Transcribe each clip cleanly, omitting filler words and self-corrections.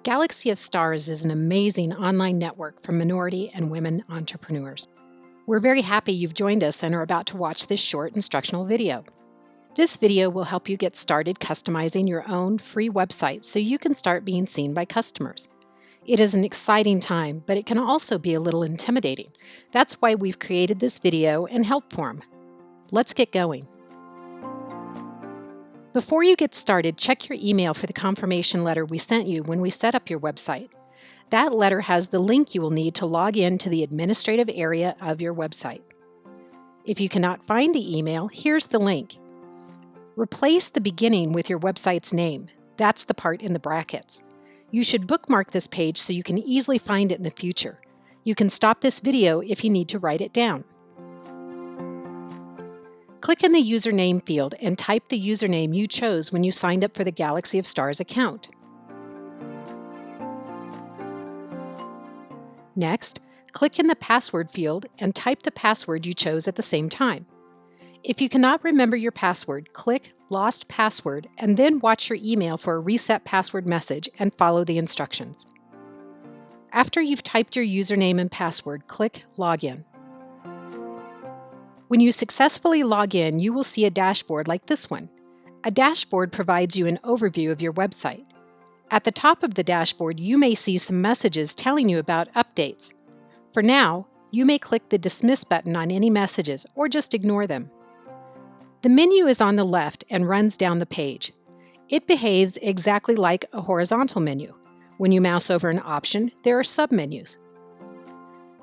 Galaxy of Stars is an amazing online network for minority and women entrepreneurs. We're very happy you've joined us and are about to watch this short instructional video. This video will help you get started customizing your own free website so you can start being seen by customers. It is an exciting time, but it can also be a little intimidating. That's why we've created this video and help form. Let's get going. Before you get started, check your email for the confirmation letter we sent you when we set up your website. That letter has the link you will need to log in to the administrative area of your website. If you cannot find the email, here's the link. Replace the beginning with your website's name. That's the part in the brackets. You should bookmark this page so you can easily find it in the future. You can stop this video if you need to write it down. Click in the username field and type the username you chose when you signed up for the Galaxy of Stars account. Next, click in the password field and type the password you chose at the same time. If you cannot remember your password, click Lost Password and then watch your email for a reset password message and follow the instructions. After you've typed your username and password, click Login. When you successfully log in, you will see a dashboard like this one. A dashboard provides you an overview of your website. At the top of the dashboard, you may see some messages telling you about updates. For now, you may click the Dismiss button on any messages or just ignore them. The menu is on the left and runs down the page. It behaves exactly like a horizontal menu. When you mouse over an option, there are submenus.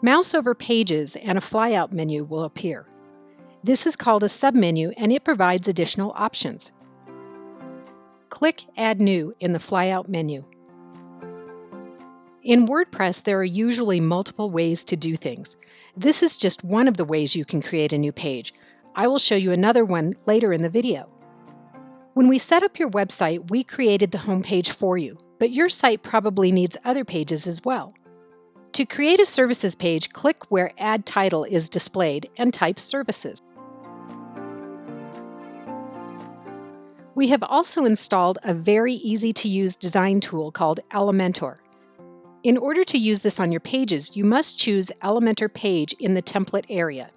Mouse over pages and a flyout menu will appear. This is called a submenu and it provides additional options. Click Add New in the flyout menu. In WordPress, there are usually multiple ways to do things. This is just one of the ways you can create a new page. I will show you another one later in the video. When we set up your website, we created the home page for you, but your site probably needs other pages as well. To create a services page, click where Add Title is displayed and type Services. We have also installed a very easy-to-use design tool called Elementor. In order to use this on your pages, you must choose Elementor Page in the template area.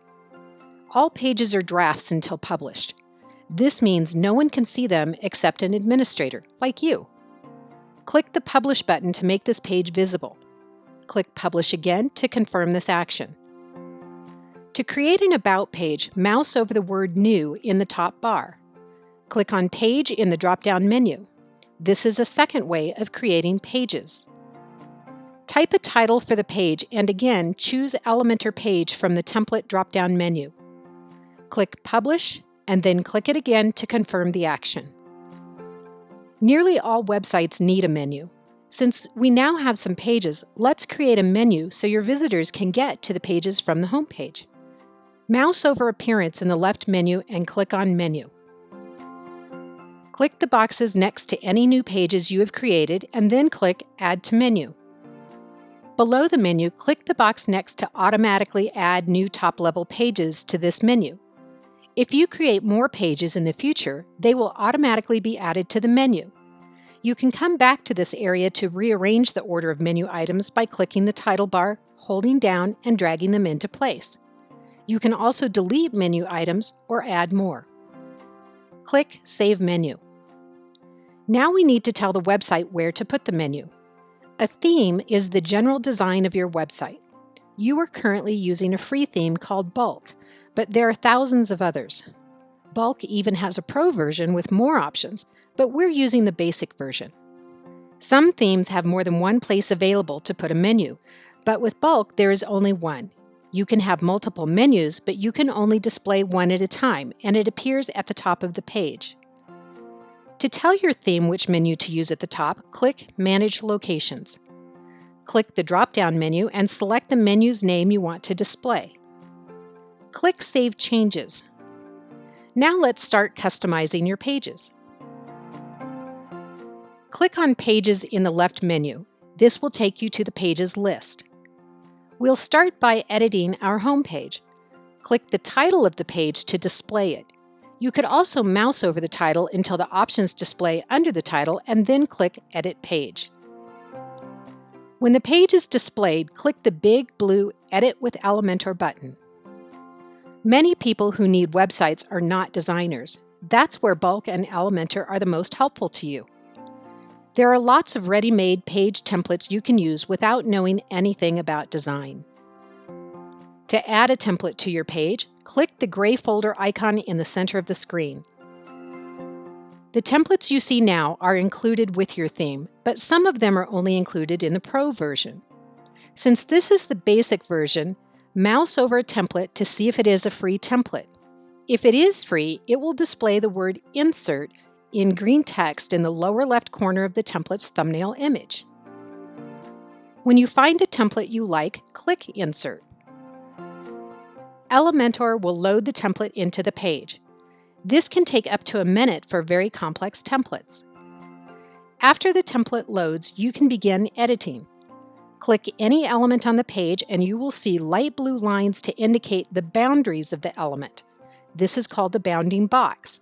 All pages are drafts until published. This means no one can see them except an administrator, like you. Click the Publish button to make this page visible. Click Publish again to confirm this action. To create an About page, mouse over the word New in the top bar. Click on Page in the drop-down menu. This is a second way of creating pages. Type a title for the page and again choose Elementor Page from the template drop-down menu. Click Publish and then click it again to confirm the action. Nearly all websites need a menu. Since we now have some pages, let's create a menu so your visitors can get to the pages from the home page. Mouse over Appearance in the left menu and click on Menu. Click the boxes next to any new pages you have created and then click Add to Menu. Below the menu, click the box next to automatically add new top-level pages to this menu. If you create more pages in the future, they will automatically be added to the menu. You can come back to this area to rearrange the order of menu items by clicking the title bar, holding down, and dragging them into place. You can also delete menu items or add more. Click Save Menu. Now we need to tell the website where to put the menu. A theme is the general design of your website. You are currently using a free theme called Bulk, but there are thousands of others. Bulk even has a pro version with more options, but we're using the basic version. Some themes have more than one place available to put a menu, but with Bulk there is only one. You can have multiple menus, but you can only display one at a time, and it appears at the top of the page. To tell your theme which menu to use at the top, click Manage Locations. Click the drop-down menu and select the menu's name you want to display. Click Save Changes. Now let's start customizing your pages. Click on Pages in the left menu. This will take you to the pages list. We'll start by editing our home page. Click the title of the page to display it. You could also mouse over the title until the options display under the title and then click Edit Page. When the page is displayed, click the big blue Edit with Elementor button. Many people who need websites are not designers. That's where Bulk and Elementor are the most helpful to you. There are lots of ready-made page templates you can use without knowing anything about design. To add a template to your page, click the gray folder icon in the center of the screen. The templates you see now are included with your theme, but some of them are only included in the Pro version. Since this is the basic version, mouse over a template to see if it is a free template. If it is free, it will display the word Insert in green text in the lower left corner of the template's thumbnail image. When you find a template you like, click Insert. Elementor will load the template into the page. This can take up to a minute for very complex templates. After the template loads, you can begin editing. Click any element on the page and you will see light blue lines to indicate the boundaries of the element. This is called the bounding box.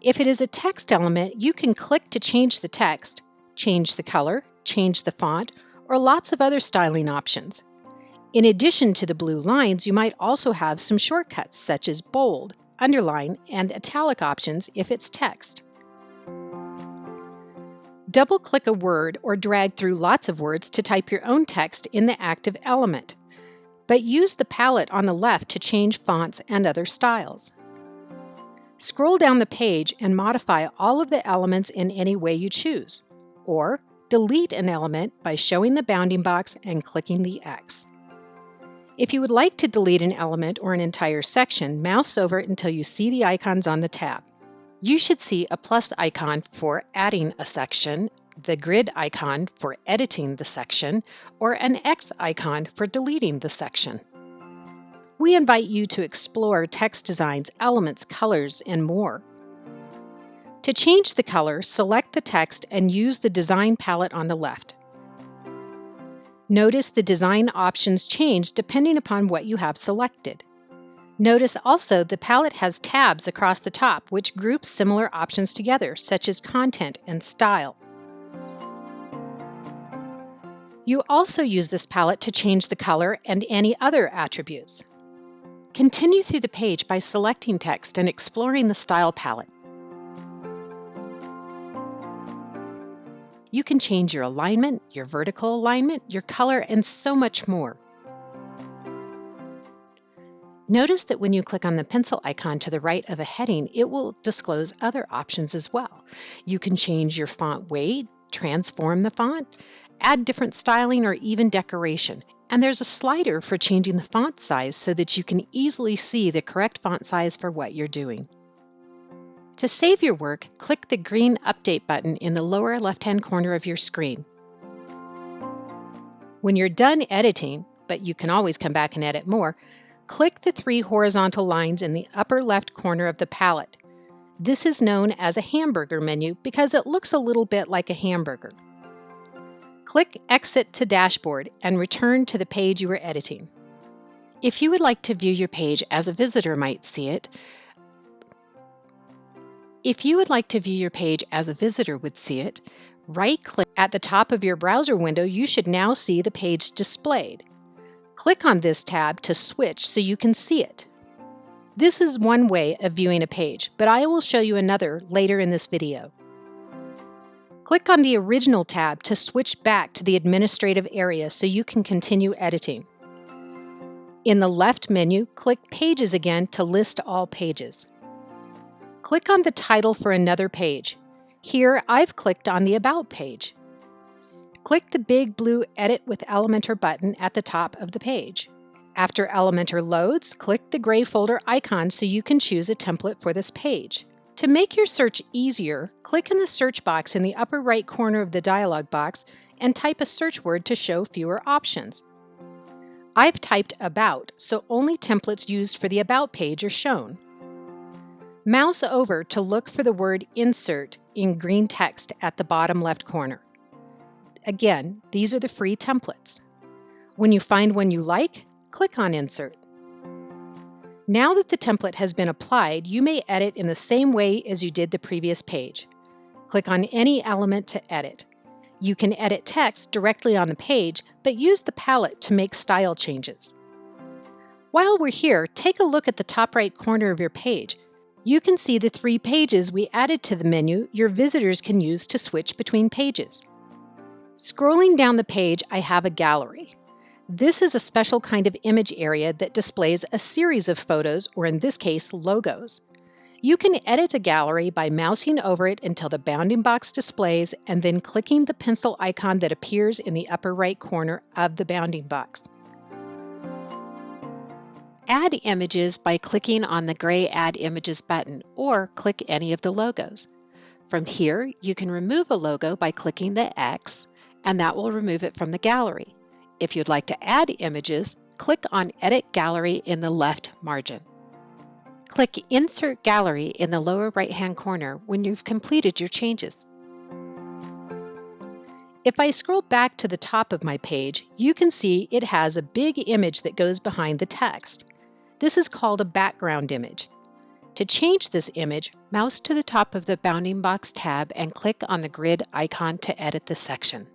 If it is a text element, you can click to change the text, change the color, change the font, or lots of other styling options. In addition to the blue lines, you might also have some shortcuts such as bold, underline, and italic options if it's text. Double-click a word or drag through lots of words to type your own text in the active element, but use the palette on the left to change fonts and other styles. Scroll down the page and modify all of the elements in any way you choose, or delete an element by showing the bounding box and clicking the X. If you would like to delete an element or an entire section, mouse over it until you see the icons on the tab. You should see a plus icon for adding a section, the grid icon for editing the section, or an X icon for deleting the section. We invite you to explore text designs, elements, colors, and more. To change the color, select the text and use the design palette on the left. Notice the design options change depending upon what you have selected. Notice also the palette has tabs across the top which group similar options together, such as content and style. You also use this palette to change the color and any other attributes. Continue through the page by selecting text and exploring the style palette. You can change your alignment, your vertical alignment, your color, and so much more. Notice that when you click on the pencil icon to the right of a heading, it will disclose other options as well. You can change your font weight, transform the font, add different styling, or even decoration. And there's a slider for changing the font size so that you can easily see the correct font size for what you're doing. To save your work, click the green Update button in the lower left-hand corner of your screen. When you're done editing, but you can always come back and edit more, click the 3 horizontal lines in the upper left corner of the palette. This is known as a hamburger menu because it looks a little bit like a hamburger. Click Exit to Dashboard and return to the page you were editing. If you would like to view your page as a visitor might see it, right-click at the top of your browser window. You should now see the page displayed. Click on this tab to switch so you can see it. This is one way of viewing a page, but I will show you another later in this video. Click on the Original tab to switch back to the administrative area so you can continue editing. In the left menu, click Pages again to list all pages. Click on the title for another page. Here, I've clicked on the About page. Click the big blue Edit with Elementor button at the top of the page. After Elementor loads, click the gray folder icon so you can choose a template for this page. To make your search easier, click in the search box in the upper right corner of the dialog box and type a search word to show fewer options. I've typed About, so only templates used for the About page are shown. Mouse over to look for the word Insert in green text at the bottom left corner. Again, these are the free templates. When you find one you like, click on Insert. Now that the template has been applied, you may edit in the same way as you did the previous page. Click on any element to edit. You can edit text directly on the page, but use the palette to make style changes. While we're here, take a look at the top right corner of your page. You can see the 3 pages we added to the menu your visitors can use to switch between pages. Scrolling down the page, I have a gallery. This is a special kind of image area that displays a series of photos, or in this case, logos. You can edit a gallery by mousing over it until the bounding box displays and then clicking the pencil icon that appears in the upper right corner of the bounding box. Add images by clicking on the gray Add Images button or click any of the logos. From here, you can remove a logo by clicking the X, and that will remove it from the gallery. If you'd like to add images, click on Edit Gallery in the left margin. Click Insert Gallery in the lower right-hand corner when you've completed your changes. If I scroll back to the top of my page, you can see it has a big image that goes behind the text. This is called a background image. To change this image, mouse to the top of the Bounding Box tab and click on the grid icon to edit the section.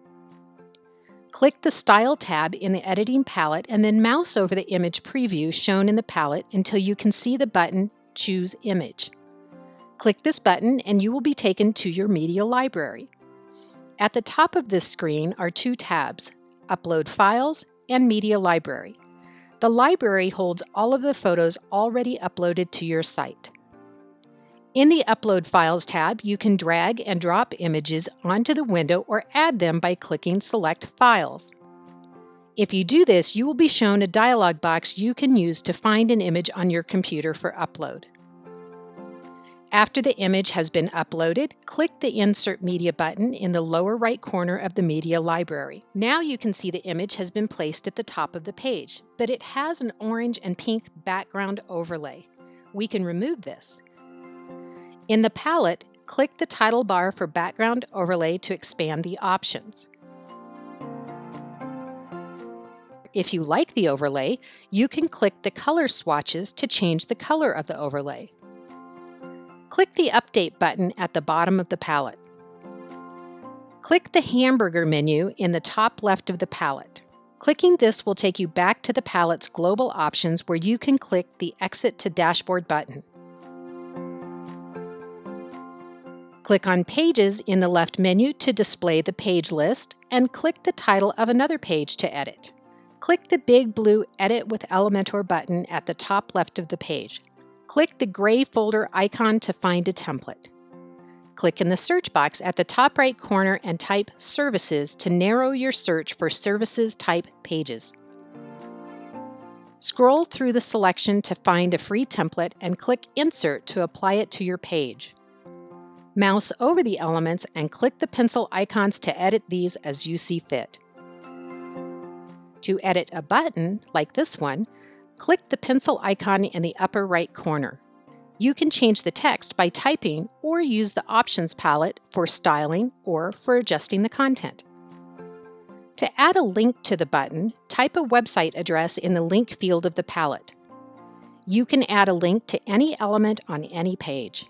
Click the Style tab in the editing palette and then mouse over the image preview shown in the palette until you can see the button Choose Image. Click this button and you will be taken to your media library. At the top of this screen are 2 tabs, Upload Files and Media Library. The library holds all of the photos already uploaded to your site. In the Upload Files tab, you can drag and drop images onto the window or add them by clicking Select Files. If you do this, you will be shown a dialog box you can use to find an image on your computer for upload. After the image has been uploaded, click the Insert Media button in the lower right corner of the media library. Now you can see the image has been placed at the top of the page, but it has an orange and pink background overlay. We can remove this. In the palette, click the title bar for Background Overlay to expand the options. If you like the overlay, you can click the color swatches to change the color of the overlay. Click the Update button at the bottom of the palette. Click the Hamburger menu in the top left of the palette. Clicking this will take you back to the palette's global options where you can click the Exit to Dashboard button. Click on Pages in the left menu to display the page list and click the title of another page to edit. Click the big blue Edit with Elementor button at the top left of the page. Click the gray folder icon to find a template. Click in the search box at the top right corner and type Services to narrow your search for services type pages. Scroll through the selection to find a free template and click Insert to apply it to your page. Mouse over the elements and click the pencil icons to edit these as you see fit. To edit a button, like this one, click the pencil icon in the upper right corner. You can change the text by typing or use the Options palette for styling or for adjusting the content. To add a link to the button, type a website address in the link field of the palette. You can add a link to any element on any page.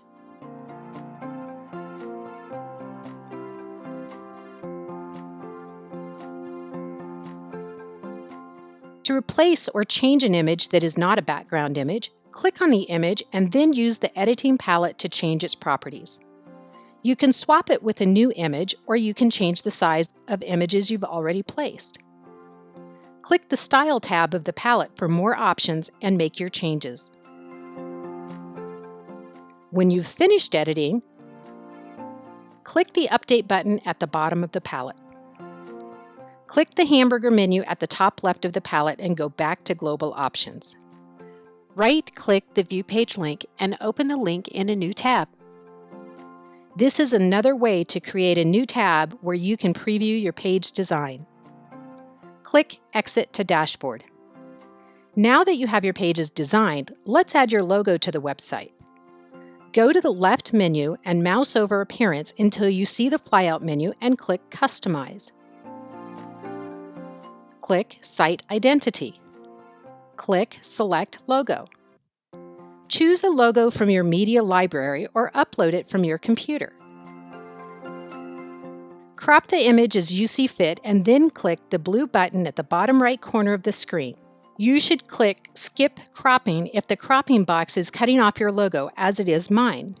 To replace or change an image that is not a background image, click on the image and then use the editing palette to change its properties. You can swap it with a new image, or you can change the size of images you've already placed. Click the Style tab of the palette for more options and make your changes. When you've finished editing, click the Update button at the bottom of the palette. Click the Hamburger menu at the top left of the palette and go back to Global Options. Right-click the View Page link and open the link in a new tab. This is another way to create a new tab where you can preview your page design. Click Exit to Dashboard. Now that you have your pages designed, let's add your logo to the website. Go to the left menu and mouse over Appearance until you see the flyout menu and click Customize. Click Site Identity. Click Select Logo. Choose a logo from your media library or upload it from your computer. Crop the image as you see fit and then click the blue button at the bottom right corner of the screen. You should click Skip Cropping if the cropping box is cutting off your logo, as it is mine.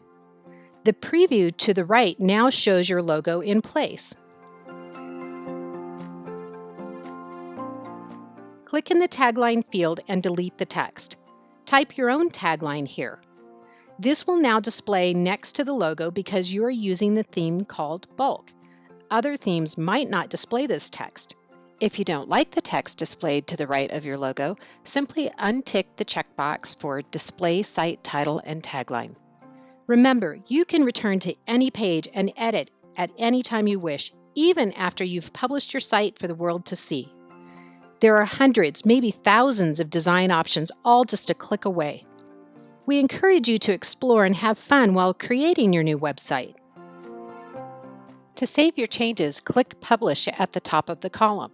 The preview to the right now shows your logo in place. Click in the tagline field and delete the text. Type your own tagline here. This will now display next to the logo because you are using the theme called Bulk. Other themes might not display this text. If you don't like the text displayed to the right of your logo, simply untick the checkbox for Display Site Title and Tagline. Remember, you can return to any page and edit at any time you wish, even after you've published your site for the world to see. There are hundreds, maybe thousands of design options, all just a click away. We encourage you to explore and have fun while creating your new website. To save your changes, click Publish at the top of the column.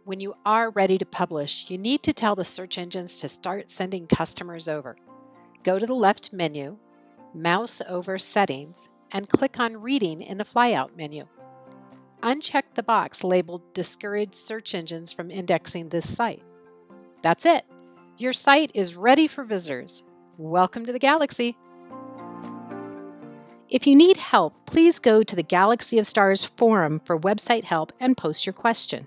When you are ready to publish, you need to tell the search engines to start sending customers over. Go to the left menu, mouse over Settings, and click on Reading in the flyout menu. Uncheck the box labeled Discourage search engines from indexing this site. That's it. Your site is ready for visitors. Welcome to the Galaxy. If you need help, please go to the Galaxy of Stars forum for website help and post your question.